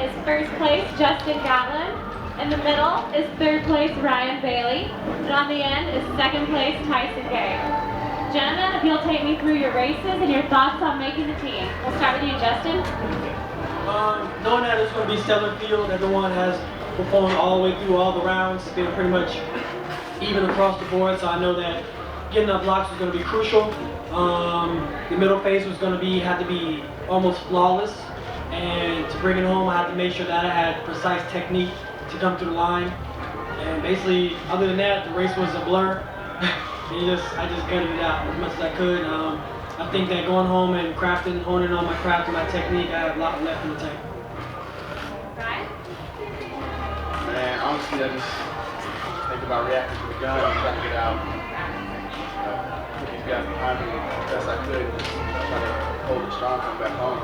is first place Justin Gatlin. In the middle is third place Ryan Bailey. And on the end is second place Tyson Gay. Gentlemen, if you'll take me through your races and your thoughts on making the team. We'll start with you, Justin. Knowing that it's going to be stellar field, everyone has performed all the way through all the rounds. It's been pretty much even across the board, so I know that getting up blocks was going to be crucial. The middle phase was going to have to be almost flawless, and to bring it home, I had to make sure that I had precise technique to come through the line. And basically, other than that, the race was a blur. I just gutted it out as much as I could. I think that going home and honing on my craft and my technique, I have a lot left in the tank. Ryan? Man, honestly, I just think about reacting to the gun and trying to get out. Put these guys behind me as best I could, and just try to hold it strong, come back home.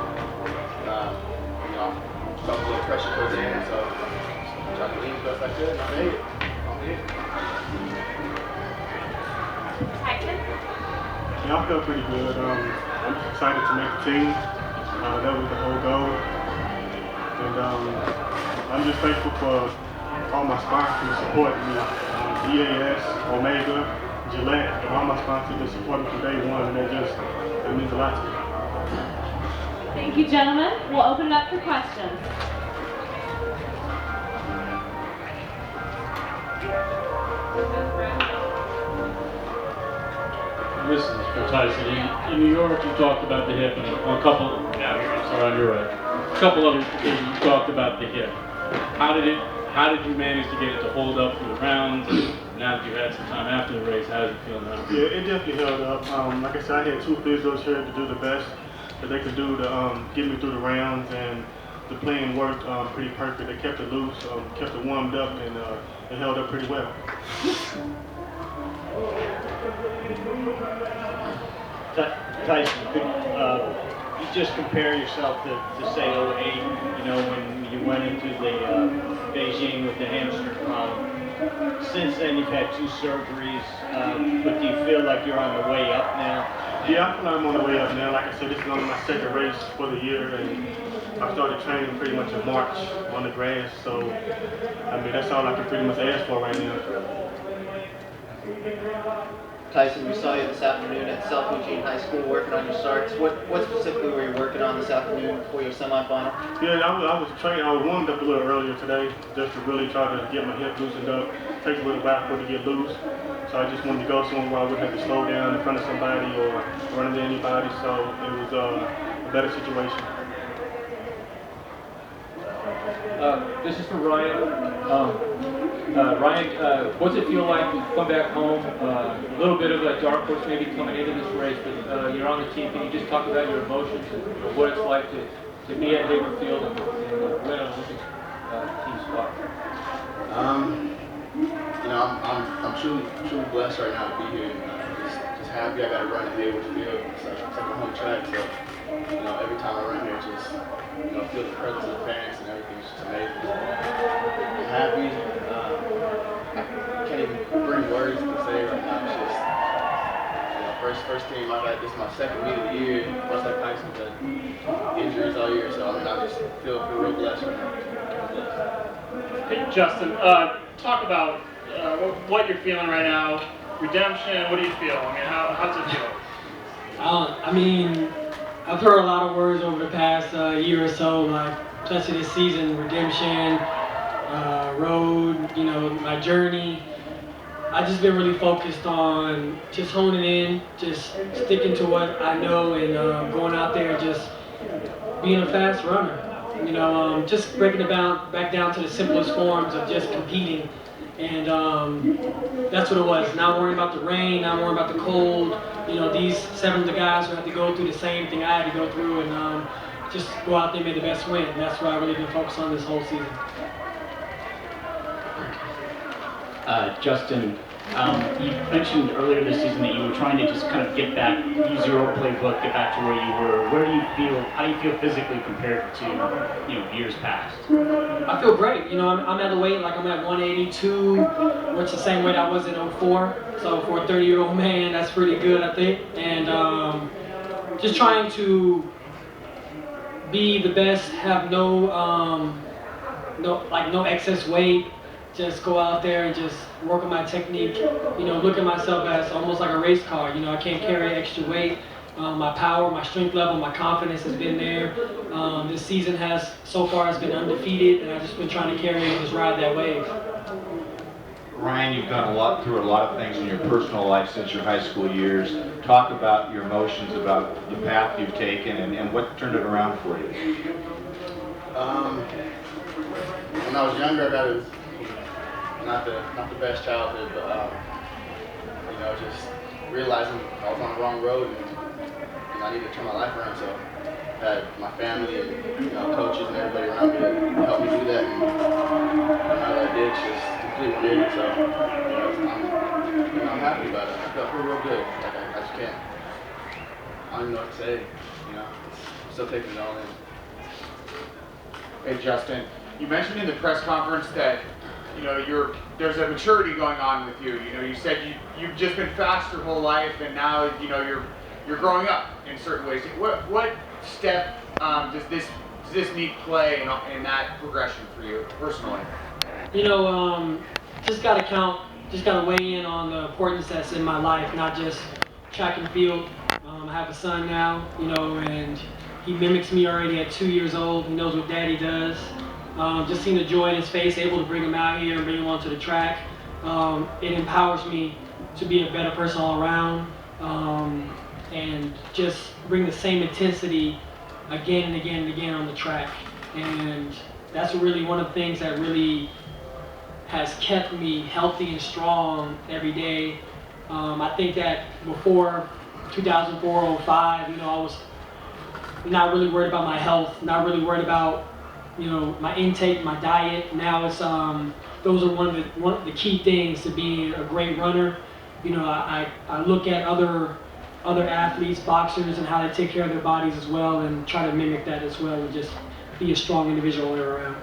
Felt a little pressure towards the end, so tried to lean as best I could, and I made it. Tyson? Yeah, I felt pretty good. I'm just excited to make the team. That was the whole goal. And I'm just thankful for all my sponsors supporting me. EAS, Omega, Gillette, and all my sponsors that supported me from day one, and it means a lot to me. Thank you, gentlemen. We'll open it up for questions. This is for Tyson. In New York, you talked about the hip, and on a couple. Sorry, on your right. A couple other occasions, you talked about the hip. How did you manage to get it to hold up through the rounds? Now that you've had some time after the race, how does it feel now? Yeah, it definitely held up. Like I said, I had 2 physios here to do the best that they could do to get me through the rounds, and the plan worked pretty perfect. They kept it loose, kept it warmed up, and it held up pretty well. Tyson, could you just compare yourself to say 08, when you went into the Beijing with the hamstring problem? Since then, you've had 2 surgeries, but do you feel like you're on the way up now? Yeah, I feel like I'm on the way up now. Like I said, this is only my 2nd race for the year, and I started training pretty much in March on the grass, so I mean, that's all I can pretty much ask for right now. Tyson, we saw you this afternoon at South Eugene High School working on your starts. What specifically were you working on this afternoon for your semifinal? Yeah, I was training. I was warmed up a little earlier today just to really try to get my hip loosened up. It takes a little while for it to get loose. So I just wanted to go somewhere where I wouldn't have to slow down in front of somebody or run into anybody. So it was a better situation. This is for Ryan. Ryan, what's it feel like to come back home? A little bit of a dark horse maybe coming into this race, but you're on the team. Can you just talk about your emotions and what it's like to be at Haverfield and win an Olympic team spot? I'm truly blessed right now to be here. Just happy I got to run at Hayward Field. It's like a home track, so every time I run here, just feel the presence of the parents and everything. It's just amazing. I'm happy. I can't even bring words to say right now. It's just first team I've had. This is my 2nd meet of the year. Much like Tyson's had injuries all year, so I just feel real blessed right now. Hey, Justin, talk about what you're feeling right now. Redemption. What do you feel? I mean, how does it feel? I've heard a lot of words over the past year or so, like especially this season, redemption, road, my journey. I've just been really focused on just honing in, just sticking to what I know, and going out there just being a fast runner. Just breaking it back down to the simplest forms of just competing. And that's what it was. Not worrying about the rain, not worrying about the cold. These 7 of the guys who had to go through the same thing I had to go through, and just go out there and make the best win. And that's what I've really been focused on this whole season. Justin, you mentioned earlier this season that you were trying to just kind of get back, use your old playbook, get back to where you were. How do you feel physically compared to, years past? I feel great. I'm at a weight, like I'm at 182, which is the same weight I was in 04. So for a 30-year-old man, that's pretty good, I think. And just trying to be the best, have no excess weight, just go out there and just work on my technique, look at myself as almost like a race car. I can't carry extra weight. My power, my strength level, my confidence has been there. This season so far has been undefeated, and I've just been trying to carry and just ride that wave. Ryan, you've gone through a lot of things in your personal life since your high school years. Talk about your emotions, about the path you've taken, and what turned it around for you. When I was younger, I got not the best childhood, but just realizing I was on the wrong road and I needed to turn my life around. So I had my family and coaches and everybody around me to help me do that, and now that I did, it's just completely did. So I'm happy about it. I feel real good. Like I just can't. I don't even know what to say. I'm still taking it all in. Hey Justin, you mentioned in the press conference that there's a maturity going on with you. You said you've just been fast your whole life, and now you're growing up in certain ways. What step does this meet play in that progression for you personally? Just gotta weigh in on the importance that's in my life, not just track and field. I have a son now, and he mimics me already at 2 years old. He knows what daddy does. Just seeing the joy in his face, able to bring him out here and bring him onto the track. It empowers me to be a better person all around, and just bring the same intensity again and again and again on the track. And that's really one of the things that really has kept me healthy and strong every day. I think that before 2004, 05, I was not really worried about my health, not really worried about my intake, my diet. Now it's those are one of the key things to being a great runner. I look at other athletes, boxers, and how they take care of their bodies as well, and try to mimic that as well, and just be a strong individual all the way around.